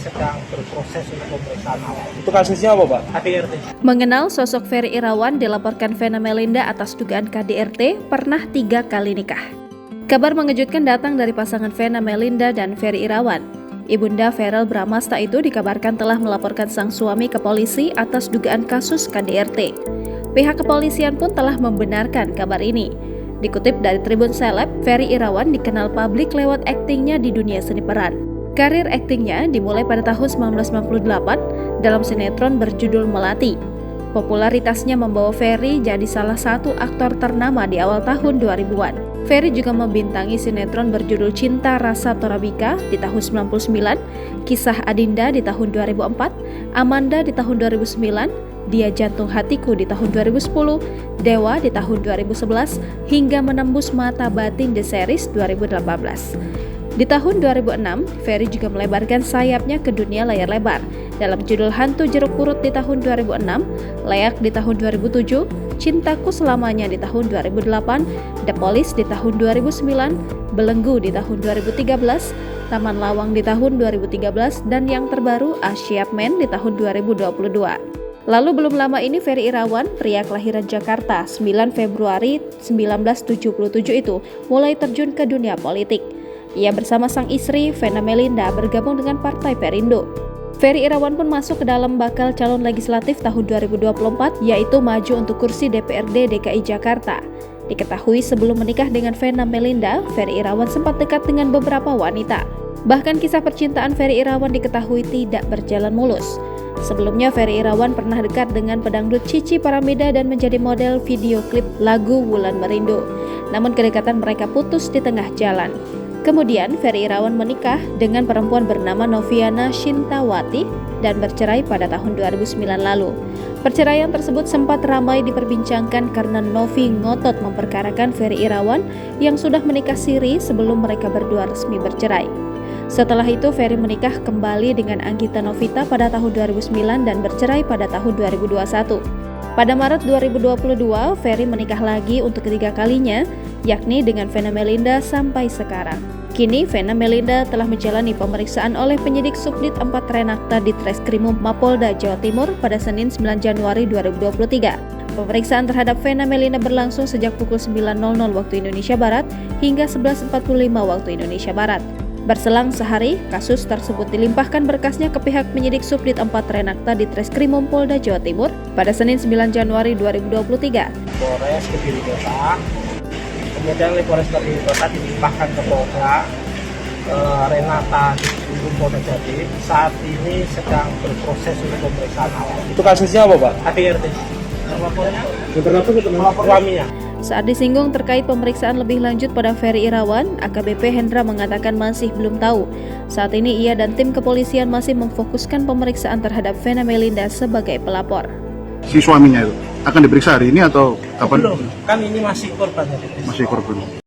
sedang berproses untuk pemeriksaan awal. Itu kasusnya apa, Pak? KDRT. Mengenal sosok Ferry Irawan, dilaporkan Vena Melinda atas dugaan KDRT pernah 3 kali nikah. Kabar mengejutkan datang dari pasangan Vena Melinda dan Ferry Irawan. Ibunda Verrel Bramasta itu dikabarkan telah melaporkan sang suami ke polisi atas dugaan kasus KDRT. Pihak kepolisian pun telah membenarkan kabar ini. Dikutip dari Tribun Seleb, Ferry Irawan dikenal publik lewat aktingnya di dunia seni peran. Karir aktingnya dimulai pada tahun 1998 dalam sinetron berjudul Melati. Popularitasnya membawa Ferry jadi salah satu aktor ternama di awal tahun 2000-an. Ferry juga membintangi sinetron berjudul Cinta Rasa Torabika di tahun 99, Kisah Adinda di tahun 2004, Amanda di tahun 2009, Dia Jantung Hatiku di tahun 2010, Dewa di tahun 2011, hingga Menembus Mata Batin The Series 2018. Di tahun 2006, Ferry juga melebarkan sayapnya ke dunia layar lebar dalam judul Hantu Jeruk Purut di tahun 2006, Layak di tahun 2007, Cintaku Selamanya di tahun 2008, The Police di tahun 2009, Belenggu di tahun 2013, Taman Lawang di tahun 2013, dan yang terbaru Asia Man di tahun 2022. Lalu belum lama ini Ferry Irawan, pria kelahiran Jakarta 9 Februari 1977 itu mulai terjun ke dunia politik. Ia bersama sang istri Vena Melinda bergabung dengan Partai Perindo. Ferry Irawan pun masuk ke dalam bakal calon legislatif tahun 2024, yaitu maju untuk kursi DPRD DKI Jakarta. Diketahui sebelum menikah dengan Vena Melinda, Ferry Irawan sempat dekat dengan beberapa wanita. Bahkan kisah percintaan Ferry Irawan diketahui tidak berjalan mulus. Sebelumnya Ferry Irawan pernah dekat dengan pedangdut Cici Paramida dan menjadi model video klip lagu Wulan Merindu. Namun kedekatan mereka putus di tengah jalan. Kemudian Ferry Irawan menikah dengan perempuan bernama Noviana Shintawati dan bercerai pada tahun 2009 lalu. Perceraian tersebut sempat ramai diperbincangkan karena Novi ngotot memperkarakan Ferry Irawan yang sudah menikah siri sebelum mereka berdua resmi bercerai. Setelah itu Ferry menikah kembali dengan Anggita Novita pada tahun 2009 dan bercerai pada tahun 2021. Pada Maret 2022, Ferry menikah lagi untuk ketiga kalinya, yakni dengan Vena Melinda sampai sekarang. Kini Vena Melinda telah menjalani pemeriksaan oleh penyidik Subdit 4 Renakta di Treskrimum Mapolda Jawa Timur pada Senin 9 Januari 2023. Pemeriksaan terhadap Vena Melinda berlangsung sejak pukul 9.00 waktu Indonesia Barat hingga 11.45 waktu Indonesia Barat. Berselang sehari, kasus tersebut dilimpahkan berkasnya ke pihak penyidik Subdit 4 Renakta di Treskrimum Polda Jawa Timur pada Senin 9 Januari 2023. Polres Kediri Kota, kemudian Polres Kediri Kota dilimpahkan ke Polda Renata di Polda Jatim. Saat ini sedang berproses untuk pemeriksaan awal. Itu kasusnya apa, Pak? KDRT. Melapor suaminya. Saat disinggung terkait pemeriksaan lebih lanjut pada Ferry Irawan, AKBP Hendra mengatakan masih belum tahu. Saat ini ia dan tim kepolisian masih memfokuskan pemeriksaan terhadap Vena Melinda sebagai pelapor. Si suaminya itu akan diperiksa hari ini atau kapan? Belum, kan ini masih korban. Masih korban.